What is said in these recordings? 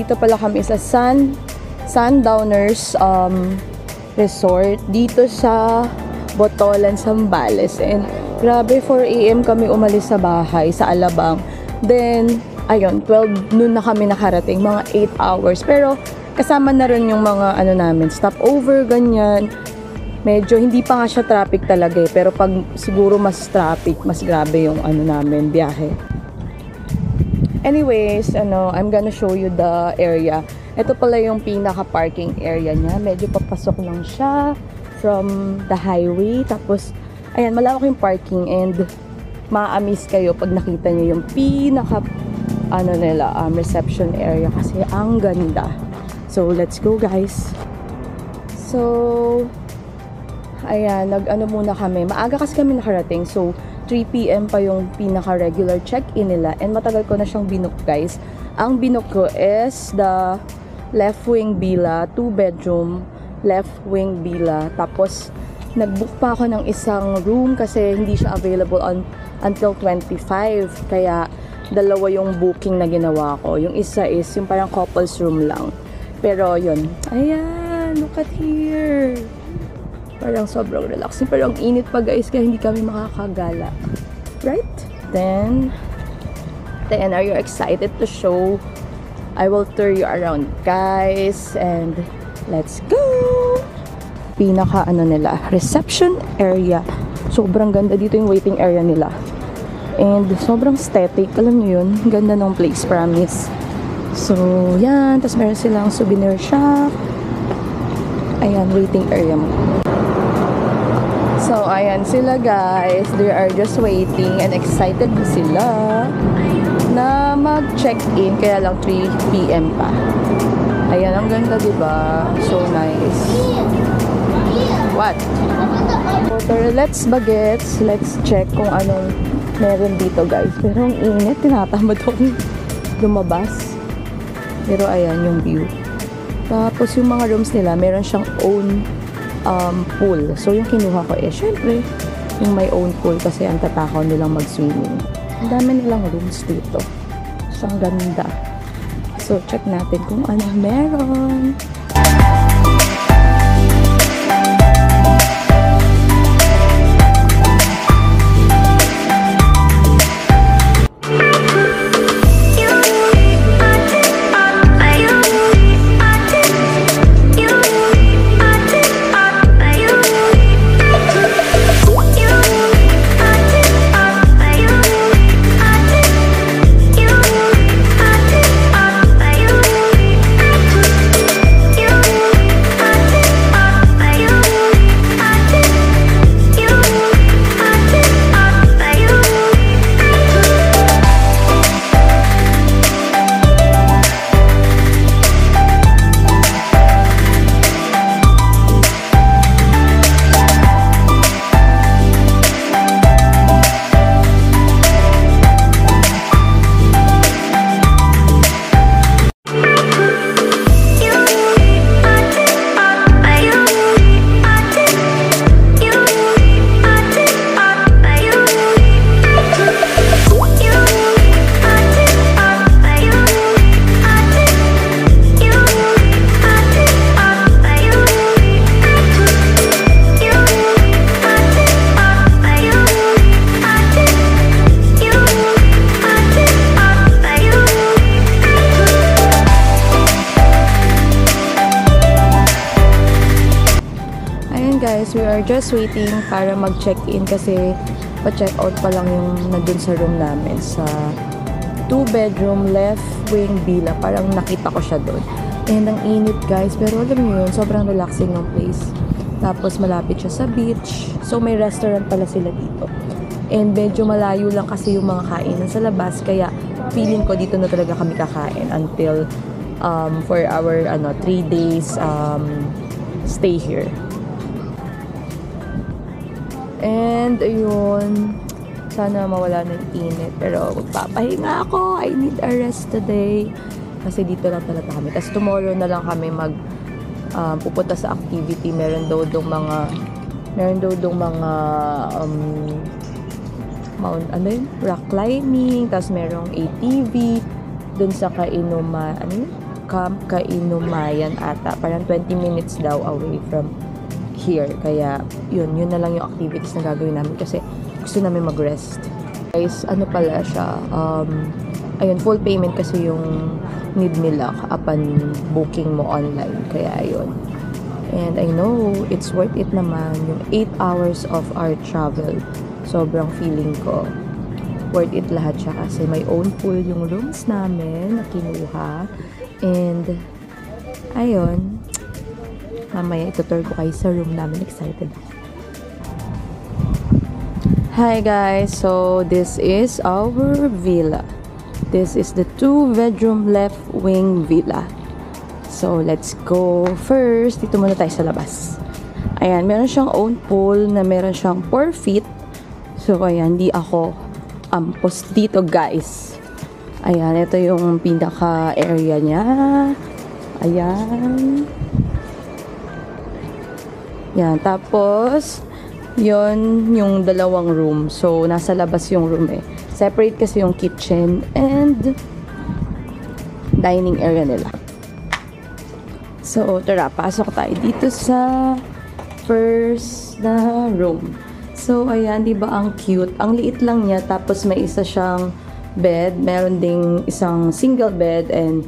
nandito pala kami sa Sundowners Resort dito sa Botolan, Zambales. And grabe, 4 AM kami umalis sa bahay sa Alabang. Then ayun, 12 noon na kami nakarating, mga 8 hours. Pero kasama na rin yung mga ano namin, stopover, ganyan. Medyo hindi pa nga siya traffic talaga eh. Pero pag siguro mas traffic, mas grabe yung ano namin, biyahe. Anyways, I'm gonna show you the area. Ito pala yung pinaka-parking area niya. Medyo papasok lang siya from the highway. Tapos, ayan, malawak yung parking and ma-amaze kayo pag nakita niyo yung pinaka reception area kasi ang ganda. So, let's go guys. So, ayan, muna kami. Maaga kasi kami nakarating. So, 3 PM pa yung pinaka-regular check-in nila. And matagal ko na siyang binook guys. Ang binook ko is the left wing villa, 2-bedroom left wing villa. Tapos nag-book pa ako ng isang room kasi hindi siya available until 25. Kaya dalawa yung booking na ginawa ko. Yung isa is yung parang couples room lang. Pero yun, ayan, look at here. Parang sobrang relaxing. Pero ang init pa guys, kaya hindi kami makakagala. Right? Then, are you excited to show? I will tour you around guys. And let's go! Pinaka nila, reception area. Sobrang ganda dito yung waiting area nila. And sobrang aesthetic. Alam niyo yun, ganda ng place, promise. So, yan. Tapos meron silang souvenir shop. Ayan, waiting area mo. So, ayan sila guys. They are just waiting and excited na sila na mag-check-in. Kaya lang 3 PM pa. Ayan, ang ganda diba? So nice. What? Pero let's bagets. Let's check kung anong meron dito guys. Pero ang init. Tinatamad akong lumabas. Pero ayan yung view. Tapos yung mga rooms nila, meron siyang own pool. So yung kinuha ko syempre yung may own pool kasi ang tatakaw nilang mag-swimming. Ang dami nilang rooms dito. So ang ganda. So check natin kung anong meron. Guys, we are just waiting para mag-check-in kasi pa-check out pa lang yung nandun sa room namin sa 2-bedroom left wing villa. Parang nakita ko siya doon. And ang init guys, pero alam niyo yun, sobrang relaxing ng place. Tapos malapit siya sa beach. So may restaurant pala sila dito. And medyo malayo lang kasi yung mga kainan sa labas, kaya feeling ko dito na talaga kami kakain until for our 3 days stay here. And ayun, sana mawala ng init, pero magpapahinga ako. I need a rest today kasi dito lang talaga kami. Tapos tomorrow na lang kami pupunta sa activity. Meron daw mga rock climbing, tapos merong ATV dun sa kainuman, Camp Kainumayan ata. Parang 20 minutes daw away from here. Kaya, yun na lang yung activities na gagawin namin kasi gusto namin mag-rest. Guys, ano pala siya, ayun, full payment kasi yung need nila upon booking mo online. Kaya, ayun. And I know, it's worth it naman. Yung 8 hours of our travel. Sobrang feeling ko worth it lahat siya kasi may own pool yung rooms namin na kinuha. And, ayun, mamaya itutur ko kayo sa room namin. Excited ako. Hi guys, so this is our villa. This is the 2-bedroom left wing villa. So, let's go. First, dito muna tayo sa labas. Ayan, meron siyang own pool na meron siyang 4 feet. So, ayan, di ako ampos dito guys. Ayan, ito yung pinaka area niya. Ayan. Yan, tapos yon yung dalawang room. So, nasa labas yung room eh. Separate kasi yung kitchen and dining area nila. So, tara, pasok tayo dito sa first na room. So, ayan, di ba ang cute? Ang liit lang niya, tapos may isa siyang bed. Meron ding isang single bed and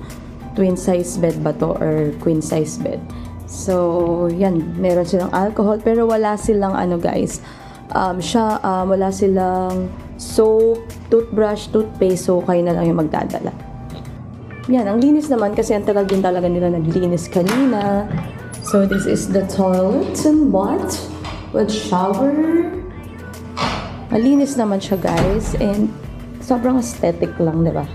twin size bed ba to or queen size bed. So, yan, meron silang alcohol pero wala silang ano guys. Wala silang soap, toothbrush, toothpaste, so kayo na lang yung magdadala. Yan, ang linis naman kasi ang tagal din talaga nila naglinis kanina. So, this is the toilet and bath with shower. Malinis naman siya guys and sobrang aesthetic lang, diba?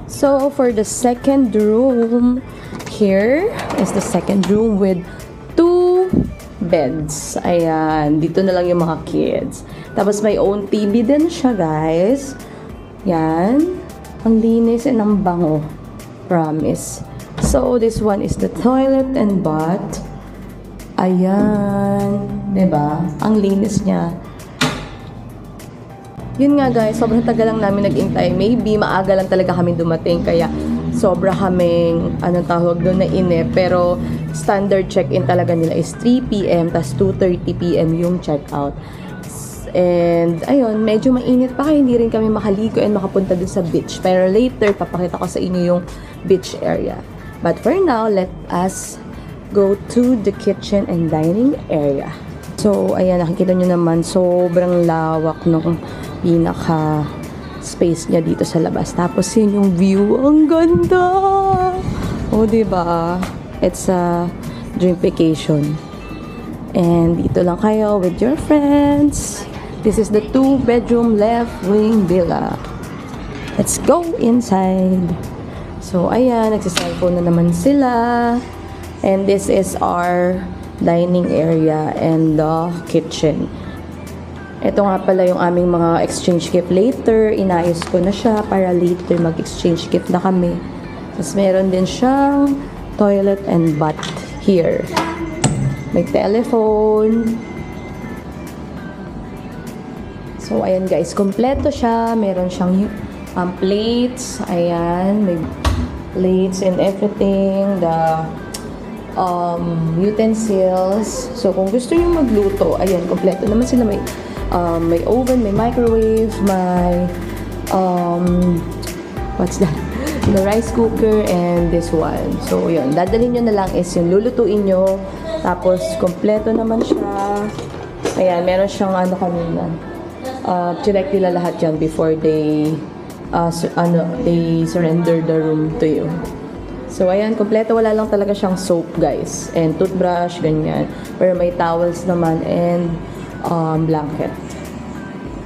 So, for the second room, here is the second room with 2 beds. Ayan, dito na lang yung mga kids. Tapos may own TV din siya guys. Yan. Ang linis and ang bango. Promise. So, this one is the toilet and bath. Ayan. Diba? Ang linis niya. Yun nga guys, sobrang tagal lang namin nag-intay. Maybe maaga lang talaga kami dumating. Kaya sobra kaming, anong tawag doon, na inip. Pero standard check-in talaga nila is 3 p.m. tas 2:30 p.m. yung check-out. And ayun, medyo mainit pa kaya hindi rin kami makaligo and makapunta dun sa beach. Pero later, papakita ko sa inyo yung beach area. But for now, let us go to the kitchen and dining area. So, ayan, nakikita nyo naman, sobrang lawak ng pinaka space niya dito sa labas. Tapos, yun yung view. Ang ganda! O, diba? It's a dream vacation. And dito lang kayo with your friends. This is the 2-bedroom left wing villa. Let's go inside. So, ayan, nagsiselfone na naman sila. And this is our dining area and the kitchen. Ito nga pala yung aming mga exchange gift later. Inayos ko na siya para later mag-exchange gift na kami. Tapos meron din siyang toilet and bath here. May telephone. So, ayan guys, kompleto siya. Meron siyang plates. Ayan, may plates and everything. The utensils. So, kung gusto niyo magluto, ayan, kompleto naman sila. May oven, may microwave, may what's that? The rice cooker and this one. So, yun. Dadalhin nyo na lang is yung lulutuin nyo. Tapos, kompleto naman siya. Ayan, meron siyang ano kanina. Check nila lahat yan before they surrender the room to you. So, ayan, kompleto. Wala lang talaga siyang soap, guys. And toothbrush, ganyan. Pero may towels naman and blanket.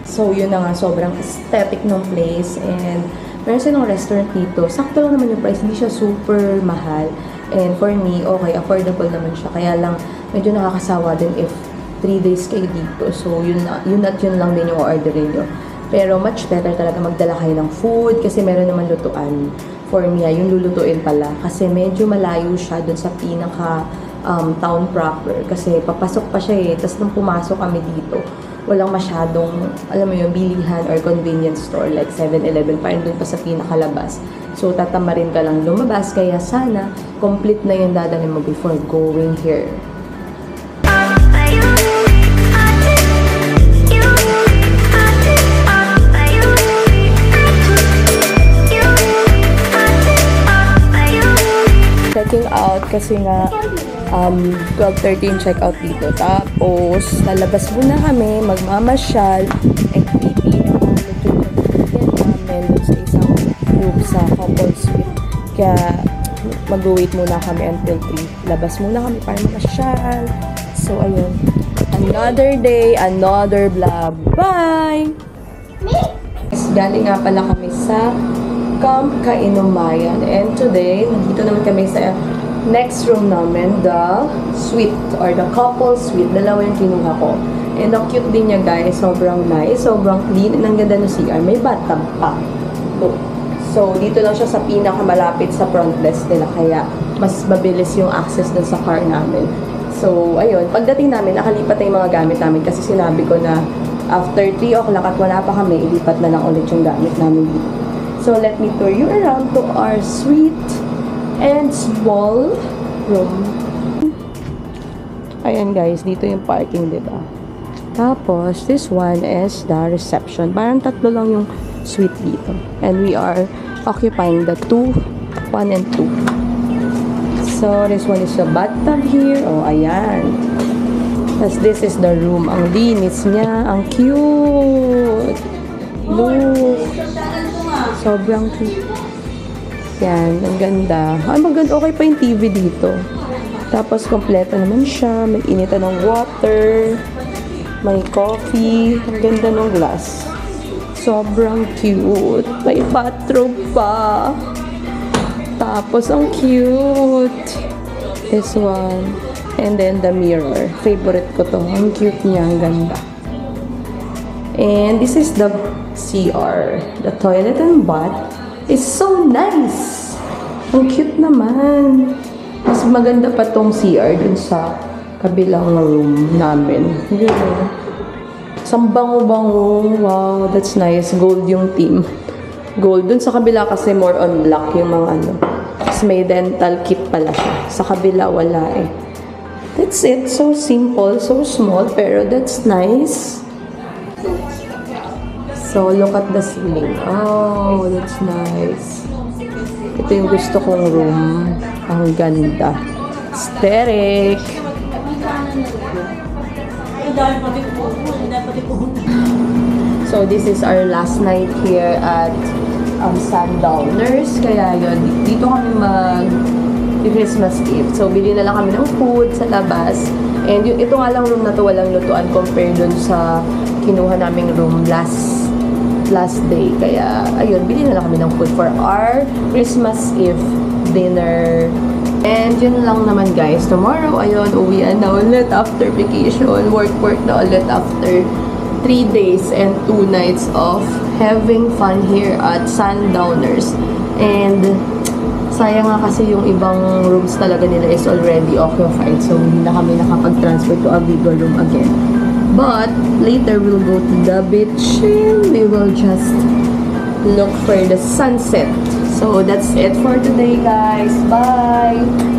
So, yun na nga. Sobrang aesthetic ng place. And meron silang restaurant dito. Sakto lang naman yung price. Hindi siya super mahal. And for me, okay, affordable naman siya. Kaya lang, medyo nakakasawa din if 3 days kayo dito. So, yun at yun lang din yung orderin nyo. Pero much better talaga magdala kayo ng food kasi meron naman lutuan. For me, yung lulutuin pala. Kasi medyo malayo siya dun sa pinaka town proper. Kasi papasok pa siya eh. Tapos nung pumasok kami dito, walang masyadong, alam mo yun, bilihan or convenience store like 7-Eleven pa rin dun pa sa pinakalabas. So, tatamarin ka lang lumabas, kaya sana complete na yung dadalhin mo before going here. Checking out kasi nga 12:30 check out dito. Tapos, lalabas muna kami, magmamasyal, and 3 p.m. namin dun sa isang group sa couple suite. Kaya, mag-wait muna kami until 3. Labas muna kami para mamasyal. So, ayun. Another day, another vlog. Bye! Galing nga pala kami sa Camp Kainumayan. And today, nandito naman kami sa next room namin, the suite or the couple suite. Dalawa yung kinuha ko. And ang cute din niya guys. Sobrang nice, sobrang clean. And ang ganda ng CR. May bathtub pa. So, dito lang siya sa pinakamalapit sa front desk nila. Kaya, mas mabilis yung access dun sa car namin. So, ayun. Pagdating namin, nakalipat na yung mga gamit namin. Kasi sinabi ko na after 3 o'clock at wala pa kami, ilipat na lang ulit yung gamit namin dito. So, let me tour you around to our sweet and small room. Ayan guys, dito yung parking, diba? Tapos, this one is the reception. Parang tatlo lang yung suite dito. And we are occupying the 1 and 2. So, this one is the bathtub here. Oh, ayan. Tapos, this is the room. Ang linis niya. Ang cute. Look. Sobrang cute. Yan, ang ganda. Ay, maganda. Okay pa yung TV dito. Tapos, kompleto naman siya. May initan ng water. May coffee. Ang ganda ng glass. Sobrang cute. May bathroom pa. Tapos, ang cute. This one. And then, the mirror. Favorite ko to. Ang cute niya. Ang ganda. And this is the CR. The toilet and bath is so nice. Ang cute naman. Mas maganda pa tong CR dun sa kabilang room namin. Yun. Isang bango-bango. Wow, that's nice. Gold yung theme. Gold. Dun sa kabila kasi more on black yung mga ano. Tapos may dental kit pala siya. Sa kabila wala eh. That's it. So simple, so small, pero that's nice. So, look at the ceiling. Oh, that's nice. Ito yung gusto kong room. Ang ganda. Aesthetic. So, this is our last night here at Sundowners. Kaya yun, dito kami Christmas Eve. So, bili na lang kami ng food sa labas. And ito nga lang room na to, walang lutuan compared dun sa kinuha naming room last day. Kaya, ayun, bili na lang kami ng food for our Christmas Eve dinner. And yun lang naman guys. Tomorrow, ayun, uwian na ulit after vacation. Work na ulit after 3 days and 2 nights of having fun here at Sundowners. And sayang nga kasi yung ibang rooms talaga nila is already occupied. So, hindi na kami nakapag-transfer to a bigger room again. But, later we'll go to the beach and we will just look for the sunset. So, that's it for today, guys. Bye!